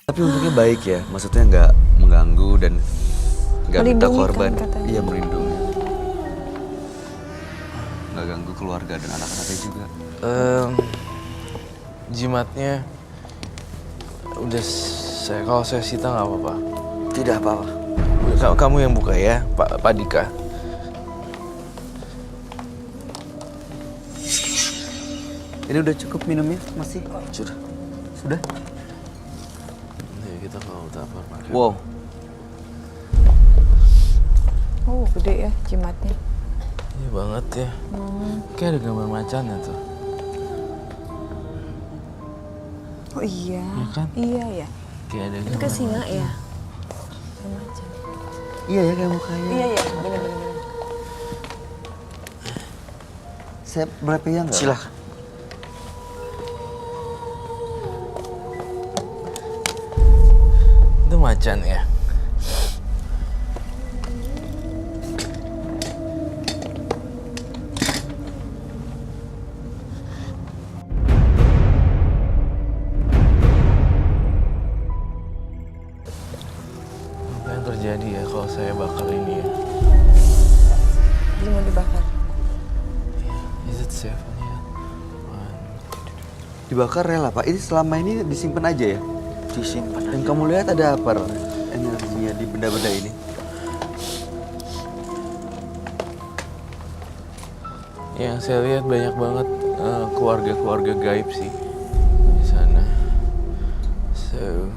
Tapi untungnya baik ya, maksudnya nggak mengganggu dan nggak minta korban. Kan, iya, melindungi. Nggak ganggu keluarga dan anak-anaknya juga. Jimatnya udah kalau saya sita nggak apa-apa. Tidak apa-apa. Kamu yang buka ya, Pak Dika. Ini udah cukup minumnya, masih? Sudah. Sudah? Nih, kita kalau udah apa pakai. Wow. Oh, gede ya jimatnya. Iya banget ya. Kayak ada gambar macannya tuh. Oh iya. Iya kan? Iya ya. Kayak ada Itu gambar. kan singa ya. Macan. Iya ya, kayak mukanya. Iya ya, benar-benar. Saya berapa ya nggak? Silakan. Itu macan ya. Apa yang terjadi ya kalau saya bakar ini ya? Jadi mau dibakar. Is it safe? Ya. Dibakar rela, Pak. Ini selama ini disimpan aja ya? Disimpan. Dan kamu lihat ada apa energinya di benda-benda ini? Yang saya lihat banyak banget keluarga-keluarga gaib sih di sana. So,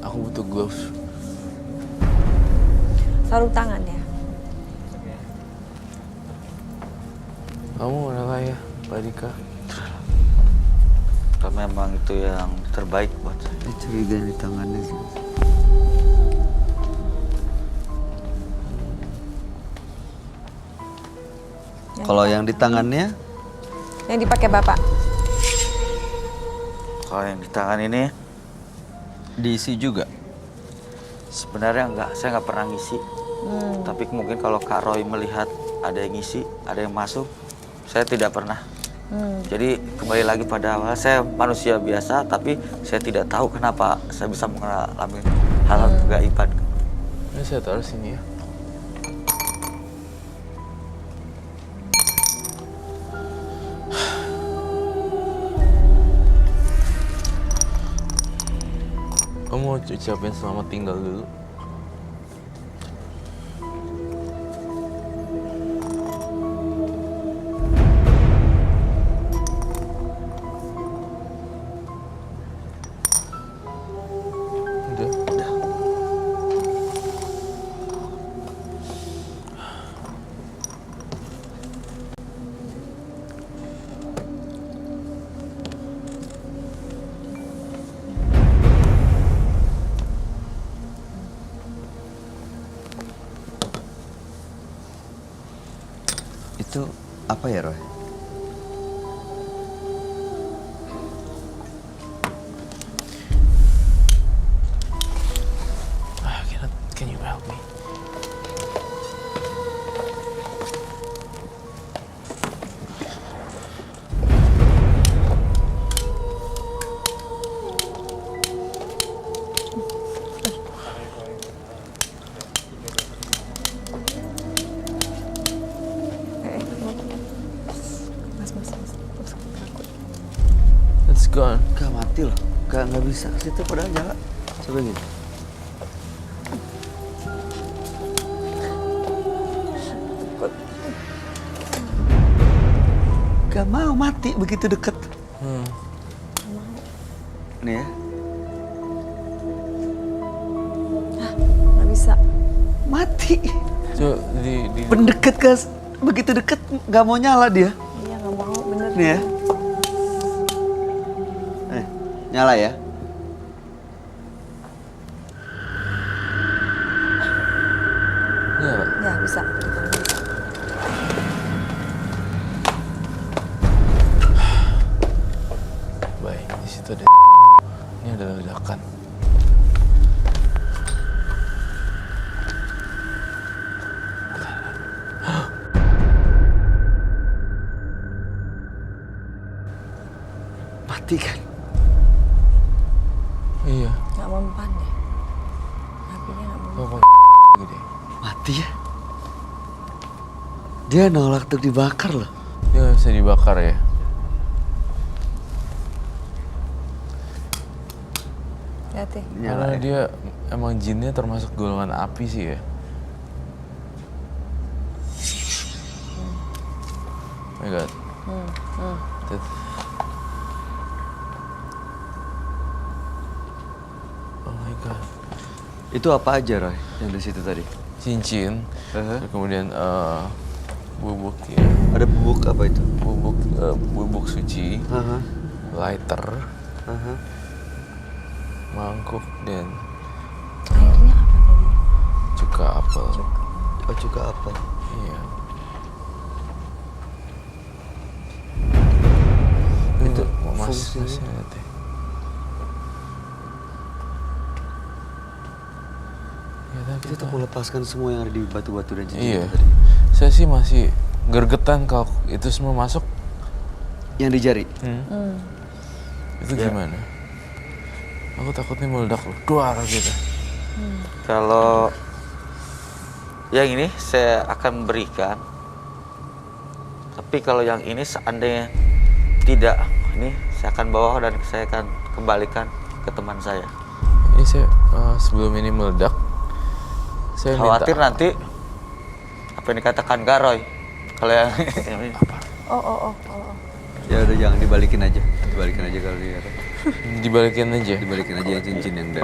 aku butuh gloves. Sarung tangan ya. Kamu rela ya, Pak Dika? Karena memang itu yang terbaik buat saya. Ini curiga di tangannya sih. Kalau yang di tangannya, Yang dipakai Bapak. Kalau yang di tangan ini diisi juga. sebenarnya enggak, saya nggak pernah ngisi. Tapi mungkin kalau Kak Roy melihat ada yang ngisi, ada yang masuk, saya tidak pernah. Jadi kembali lagi pada awal, saya manusia biasa, tapi saya tidak tahu kenapa saya bisa mengalami hal-hal kegaiban. Ini saya taruh sini ya. Kamu mau ucapin selamat tinggal dulu? Udah. Itu apa ya, Roy? Can you help me? Mas. Takut. It's gone. Gak mati loh. Gak bisa ke situ padahal nyala. Coba gini. Gak mau mati begitu deket. Nih ya. Nggak bisa. Mati. Coba di Pendekat guys. Begitu deket gak mau nyala dia. Iya nggak mau bener. Nih ya. Nyala ya. Nyala. Ya bisa. Baik, di situ ada. Ini adalah ledakan. Mati kan. Dia nolak untuk dibakar loh. Dia nggak bisa dibakar ya. Hati. Karena dia emang jinnya termasuk golongan api sih ya. Oh my god. Tit. Oh my god. Itu apa aja Roy yang di situ tadi? Cincin, Uh-huh. kemudian bubuk ya, Ada bubuk apa itu? bubuk suci, Aha. lighter, Aha. mangkuk dan Airnya apa tadi? cuka apel. Oh juga apa? Iya. Itu mas, fungsinya? masih lihat deh. Ya, tapi Itu untuk melepaskan semua yang ada di batu-batu dan cincin iya. itu tadi. Saya sih masih gergetan kalau itu semua masuk. Yang di jari. Itu Ya. gimana? Aku takutnya meledak loh. Duar gitu. Kalau yang ini saya akan berikan. Tapi kalau yang ini seandainya tidak, ini saya akan bawa dan saya akan kembalikan ke teman saya. Ini saya sebelum ini meledak, saya Khawatir minta nanti apa yang dikatakan Garoy. Kalau yang Oh. Ya udah jangan dibalikin aja. Dibalikin aja kalau dia. dibalikin aja. Dibalikin aja yang cincin yang dari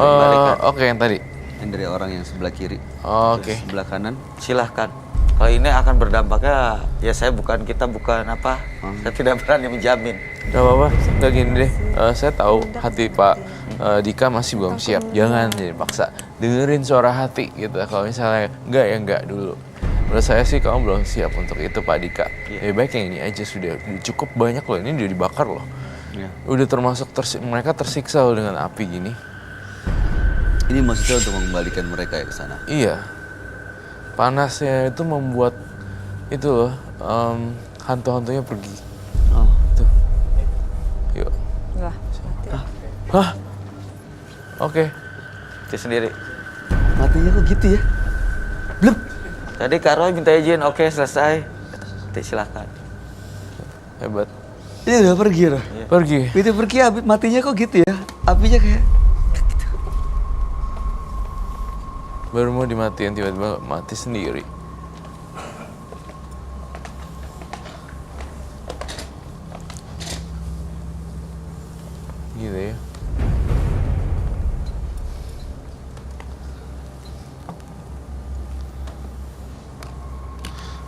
Oke yang tadi. yang dari orang yang sebelah kiri. Oke. Sebelah kanan. silahkan. Kalau ini akan berdampaknya, ya saya bukan apa. Saya tidak berani menjamin. Gak apa-apa, gak gini deh. Saya tahu hati Pak Dika masih belum siap. Jangan jadi paksa. Dengerin suara hati gitu. Kalau misalnya enggak ya enggak dulu. Menurut saya sih kamu belum siap untuk itu Pak Dika. Lebih baik yang ini aja sudah cukup banyak loh. Ini udah dibakar loh. Ya. Udah termasuk mereka tersiksa loh dengan api gini. Ini maksudnya untuk mengembalikan mereka ya ke sana. Iya. Panasnya itu membuat itu loh hantu-hantunya pergi. Oh. Tuh. Yuk. Lah, mati. Hah? Oke. Itu sendiri. Matinya kok gitu ya? Blep. Tadi Kak Roy minta izin, oke selesai. Nanti silahkan. Hebat. Ini udah pergi loh. Pergi. Itu pergi matinya kok gitu ya? Apinya kayak Baru mau dimatiin tiba-tiba mati sendiri. Gitu ya.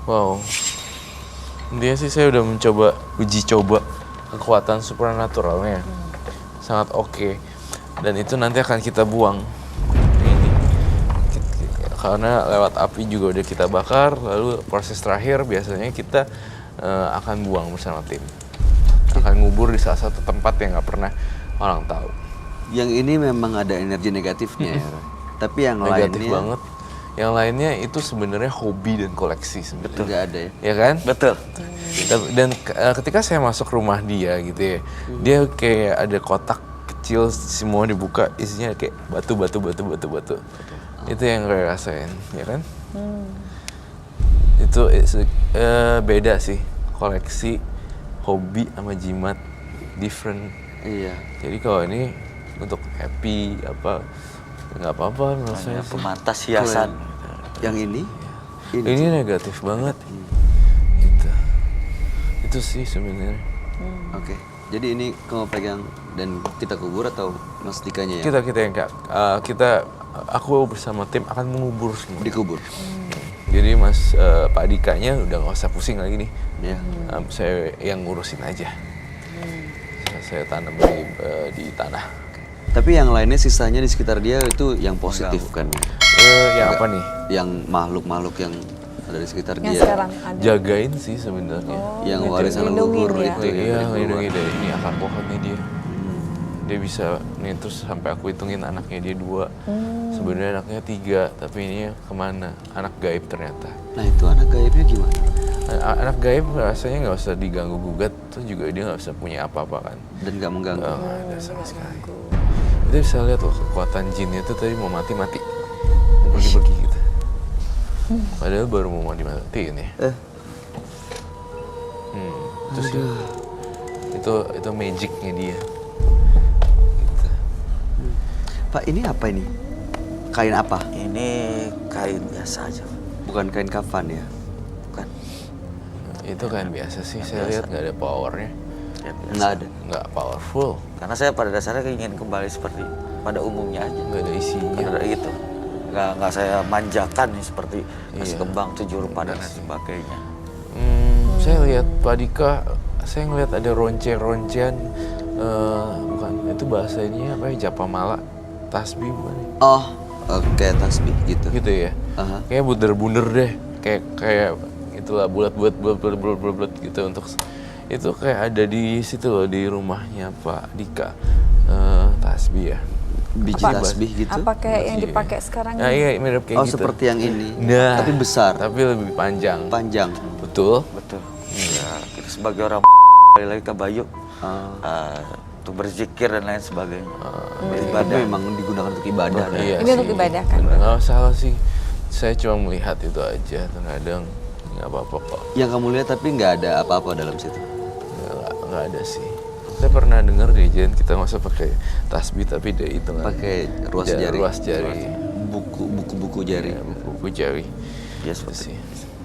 Wow. Intinya sih saya udah mencoba uji coba kekuatan supernaturalnya. Sangat oke. Dan itu nanti akan kita buang. Ini. Karena lewat api juga udah kita bakar, lalu proses terakhir biasanya kita akan buang bersama tim. Akan ngubur di salah satu tempat yang nggak pernah orang tahu. yang ini memang ada energi negatifnya ya. Tapi yang Negatif lainnya banget. Yang lainnya itu sebenarnya hobi dan koleksi sebenarnya. nggak ada ya. Ya kan? Betul. Dan ketika saya masuk rumah dia gitu ya, dia kayak ada kotak kecil semua dibuka, isinya kayak batu. Itu yang gue rasain, ya kan? Itu beda sih, koleksi, hobi sama jimat, different. Iya. Jadi kalau ini untuk happy apa nggak apa-apa menurut saya Hanya sih. pemantas hiasan. Yang ini? Ini negatif banget. Gitu. Itu sih sebenarnya. Oke. Jadi ini kamu pegang dan kita kubur atau Mas Dikanya ya? Kita yang enggak. Aku bersama tim akan mengubur semua. Dikubur. Jadi Mas Pak Dikanya udah nggak usah pusing lagi nih. Ya. Saya yang ngurusin aja. Saya tanam di tanah. Tapi yang lainnya sisanya di sekitar dia itu yang positif kan? Yang apa nih? Yang makhluk-makhluk yang ada di sekitar Yang dia. sekarang ada. Jagain sih sebenarnya. Yang warisan Lindungin leluhur ya. itu ya. Iya, dari ngelindungi keluar. dari ini akar pohonnya dia. Dia bisa nih terus sampai aku hitungin anaknya dia 2. Sebenarnya anaknya 3, tapi ini kemana? Anak gaib ternyata. Nah itu anak gaibnya gimana? Anak gaib rasanya nggak usah diganggu gugat, tuh juga dia nggak usah punya apa-apa kan. Dan nggak mengganggu. Nggak ada sama sekali. Kita bisa lihat loh kekuatan jinnya itu tadi mau mati-mati, mau pergi-pergi gitu. Padahal baru mau dimatiin ya. Itu sih. Itu magicnya dia. Gitu. Pak, ini apa ini? Kain apa? Ini kain biasa aja. Bukan kain kafan ya? Bukan. Itu kan biasa sih, saya lihat nggak ada powernya. Ya, biasa. Nggak ada. Nggak powerful, Karena saya pada dasarnya ingin kembali seperti pada umumnya aja. nggak ada isinya. Nggak ada gitu. Nggak saya manjakan nih seperti nasi Iya. kembang, 7 rupa dan lain Nggak sih. sebagainya. Saya lihat Pak Dika, saya ngeliat ada ronce-roncean, bukan, itu bahasanya apa ya, Japamala, tasbih bukan ya? Oh, kayak tasbih gitu. Gitu ya? Aha. Kayak bunder-bunder deh, kayak itulah bulat gitu untuk itu kayak ada di situ loh di rumahnya Pak Dika, tasbih ya. Biji Apa- tasbih gitu. Apa kayak yang Iya. dipakai sekarang Nah ini? iya mirip kayak Oh, gitu. seperti yang ini. Nah, Tapi besar, tapi lebih panjang. panjang. Betul. Betul. Ya, kita sebagai orang kembali lagi ke Bayu untuk berzikir dan lain sebagainya. Tapi Beribadah. memang digunakan untuk ibadah. kan? Iya Ini sih. untuk ibadah kan? Bener, nggak salah sih. Saya cuma melihat itu aja, terkadang nggak apa-apa kok. Yang kamu lihat tapi nggak ada apa-apa dalam situ. Nggak ada sih. Saya pernah dengar di Jen kita nggak usah pakai tasbih tapi dia itu Pakai ruas jari. Ruas jari. Buku-buku jari. Ya, buku jari. Ya, Itu seperti sih.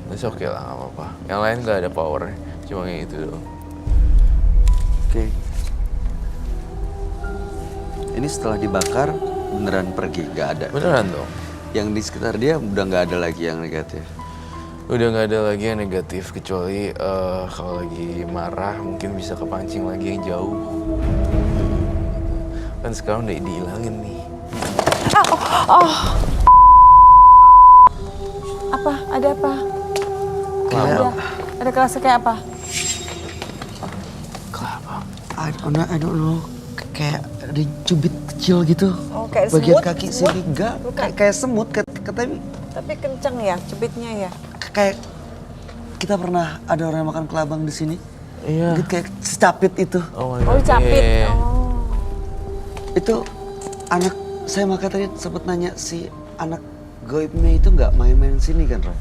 Tapi oke lah nggak apa-apa. Yang lain nggak ada powernya, cuma yang itu doang. Oke. Ini setelah dibakar beneran pergi, nggak ada. Beneran dong. Yang di sekitar dia udah nggak ada lagi yang negatif. Udah nggak ada lagi yang negatif kecuali kalau lagi marah mungkin bisa kepancing lagi yang jauh. Kan sekarang udah dihilangin nih. Apa? Ada apa? Kelapa. Ada kerasa kayak apa? Kelapa. I don't know. Kayak ada cubit kecil gitu. Oh, kayak Bagian semut? kaki Semut? sini enggak. Bukan. Kayak semut tapi Tapi kenceng ya, cubitnya ya. kayak kita pernah ada orang yang makan kelabang di sini. Iya. Gitu, kayak secapit itu. Oh my Oh, god. capit. Iya. Oh. Itu anak saya makanya tadi sempat nanya si anak goibnya itu nggak main-main sini kan, Roy?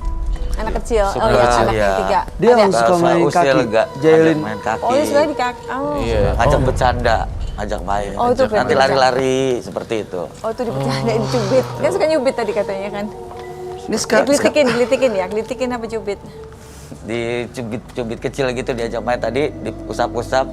Anak kecil. Oh Suka, ya, anak iya. yang tiga. Dia Ada. langsung suka main usia kaki, lega, jailin. ajak main kaki. Oh, dia sebenarnya di kaki. Oh. Iya. Ngajak Oh. bercanda, ngajak main. Oh, itu Nanti berarti lari-lari seperti itu. Oh, itu dibercandain cubit. Dia suka nyubit tadi katanya kan. Ini sekarang Gelitikin ya, gelitikin apa cubit? Dicubit-cubit kecil gitu diajak main tadi, diusap-usap.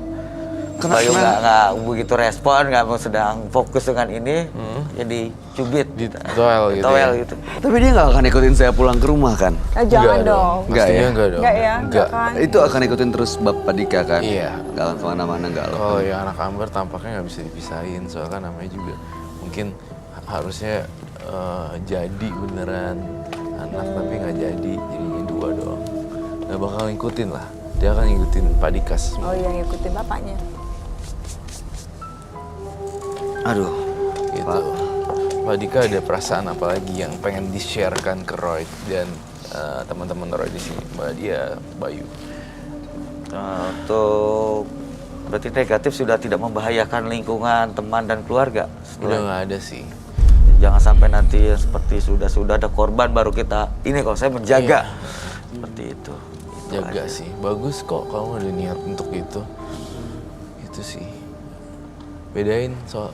Kena- Bayu kena- nggak begitu respon, nggak mau sedang fokus dengan ini, jadi cubit. Di toel gitu Toel ya? gitu. tapi dia nggak akan ikutin saya pulang ke rumah kan? Jangan dong. Nggak Pastinya ya? enggak dong. Enggak ya? Enggak. kan? Itu akan ikutin terus Bapak Dika kan? Iya. Nggak akan kemana-mana, nggak loh. Kalau yang anak Amber tampaknya nggak bisa dipisahin, soalnya kan namanya juga mungkin harusnya jadi beneran anak tapi nggak jadi, jadinya dua doang. Nggak bakal ngikutin lah, dia akan ngikutin Pak Dika semua. Oh iya, ngikutin bapaknya. Aduh, Gitu. Pak Dika ada perasaan apa lagi yang pengen di-sharekan ke Roy dan teman-teman Roy di sini, Mbak dia, Bayu. Untuk berarti negatif sudah tidak membahayakan lingkungan, teman dan keluarga. Udah nggak ada sih. Jangan sampai nanti seperti sudah ada korban baru kita ini kalau saya menjaga seperti itu. Itu Jaga aja. sih, bagus kok kamu ada niat untuk itu sih. Bedain soal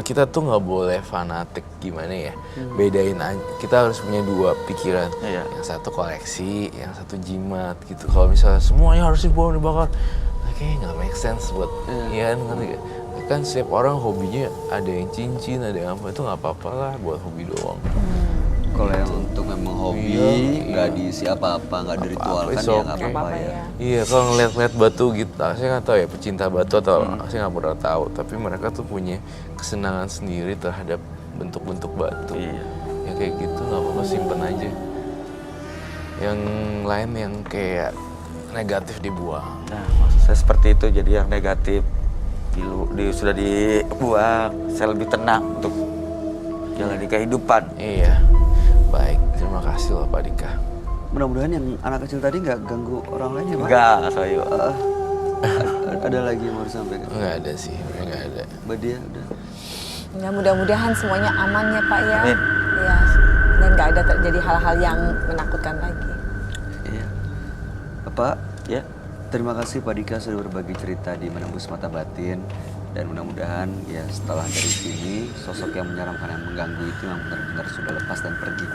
kita tuh nggak boleh fanatik gimana ya. Bedain aja, kita harus punya dua pikiran. Iya. Yang satu koleksi, yang satu jimat gitu. Kalau misalnya semuanya harus dibuang dibakar, kayaknya nggak make sense buat iya kan, ngerti nggak? Kan setiap orang hobinya ada yang cincin, ada yang apa, itu nggak apa-apa lah buat hobi doang. kalau yang untuk memang hobi, Iya, nggak iya. diisi apa-apa, nggak diritualkan It's ya nggak okay. apa-apa Apa-apa ya. ya. Iya, kalau ngeliat-ngeliat batu gitu, saya nggak tahu ya pecinta batu atau saya nggak pernah tahu. Tapi mereka tuh punya kesenangan sendiri terhadap bentuk-bentuk batu. Iya. Ya kayak gitu nggak apa-apa, simpen aja. Yang lain yang kayak negatif dibuang. Nah, maksud saya seperti itu. Jadi yang negatif sudah dibuang. Saya lebih tenang untuk jalani kehidupan. Iya, baik. Terima kasih loh Pak Dika. Mudah-mudahan yang anak kecil tadi nggak ganggu orang lain ya, Pak? Enggak, saya. Ada lagi yang mau disampaikan? Nggak ada sih, nggak ada. Mbak Dia udah. Ya mudah-mudahan semuanya aman ya Pak ya. Amin. Ya. Dan nggak ada terjadi hal-hal yang menakutkan lagi. Iya. Bapak, Ya, terima kasih Pak Dika sudah berbagi cerita di Menembus Mata Batin. Dan mudah-mudahan ya setelah dari sini sosok yang menyeramkan yang mengganggu itu yang benar-benar sudah lepas dan pergi.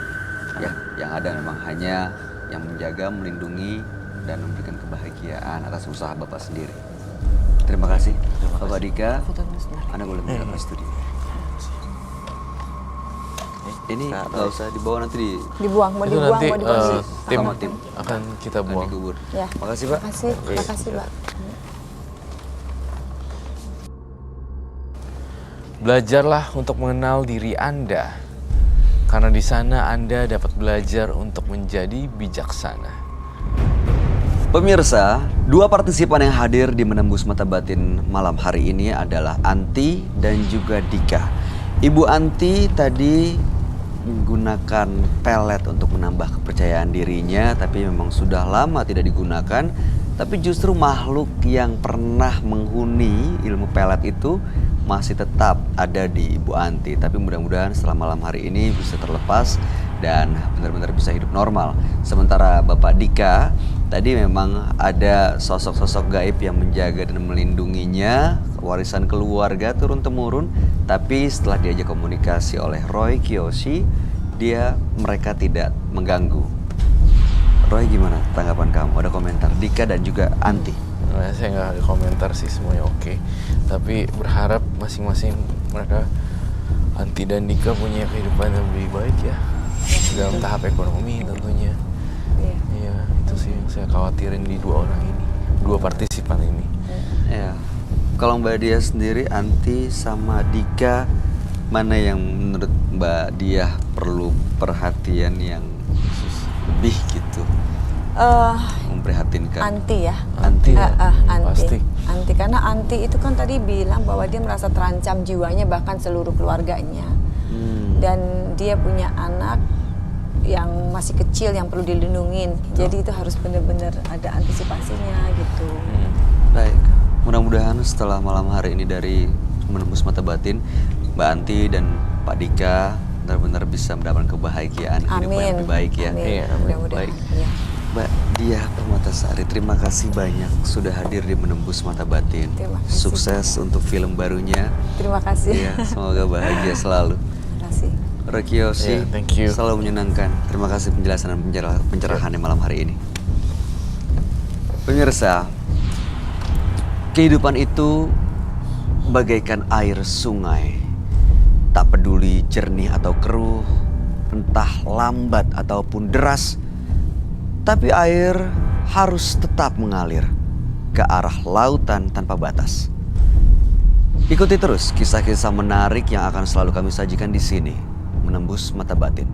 Ya, yang ada memang hanya yang menjaga, melindungi, dan memberikan kebahagiaan atas usaha Bapak sendiri. Terima kasih. Bapak Dika, Anda boleh menginap di studio. Ini nggak usah dibawa nanti Dibuang, mau Itu dibuang, nanti mau dikonsumsi. tim Sama tim. akan kita nanti buang. kubur. Ya. Makasih Pak. Makasih Pak. Belajarlah untuk mengenal diri Anda, karena di sana Anda dapat belajar untuk menjadi bijaksana. Pemirsa, dua partisipan yang hadir di Menembus Mata Batin malam hari ini adalah Anti dan juga Dika. Ibu Anti tadi menggunakan pelet untuk menambah kepercayaan dirinya, tapi memang sudah lama tidak digunakan. Tapi justru makhluk yang pernah menghuni ilmu pelet itu masih tetap ada di Ibu Anti. Tapi mudah-mudahan setelah malam hari ini bisa terlepas dan benar-benar bisa hidup normal. Sementara Bapak Dika, tadi memang ada sosok-sosok gaib yang menjaga dan melindunginya, warisan keluarga turun-temurun. Tapi setelah diajak komunikasi oleh Roy Kiyoshi, mereka tidak mengganggu. Roy, gimana tanggapan kamu? Ada komentar Dika dan juga Anti? Nah, saya nggak ada komentar sih, semuanya oke. Tapi berharap masing-masing mereka, Anti dan Dika, punya kehidupan yang lebih baik ya. Dalam tahap ekonomi tentunya. Iya. Iya, itu sih yang saya khawatirin di dua orang ini, dua partisipan ini. Ya, kalau Mbak Dia sendiri, Anti sama Dika, mana yang menurut Mbak Dia perlu perhatian yang khusus lebih gitu, memprihatinkan? Anti ya. Anti ya? Pasti. Anti karena Anti itu kan tadi bilang bahwa dia merasa terancam jiwanya, bahkan seluruh keluarganya. Dan dia punya anak yang masih kecil yang perlu dilindungin. Jadi itu harus benar-benar ada antisipasinya gitu. Baik, mudah-mudahan setelah malam hari ini dari Menembus Mata Batin, Mbak Anti dan Pak Dika benar-benar bisa mendapatkan kebahagiaan hidup yang lebih baik ya. Amin. Iya, amin. Mudah-mudahan. Baik. Ya. Mbak Dia Permatasari, terima kasih banyak sudah hadir di Menembus Mata Batin. Terima kasih. Sukses untuk film barunya. Terima kasih. Ya, semoga bahagia selalu. Terima kasih. Rokiyoshi, Yeah, thank you. selalu menyenangkan. Terima kasih penjelasan dan pencerahannya malam hari ini. Pemirsa, kehidupan itu bagaikan air sungai. Tak peduli jernih atau keruh, entah lambat ataupun deras, tapi air harus tetap mengalir ke arah lautan tanpa batas. Ikuti terus kisah-kisah menarik yang akan selalu kami sajikan di sini, Menembus Mata Batin.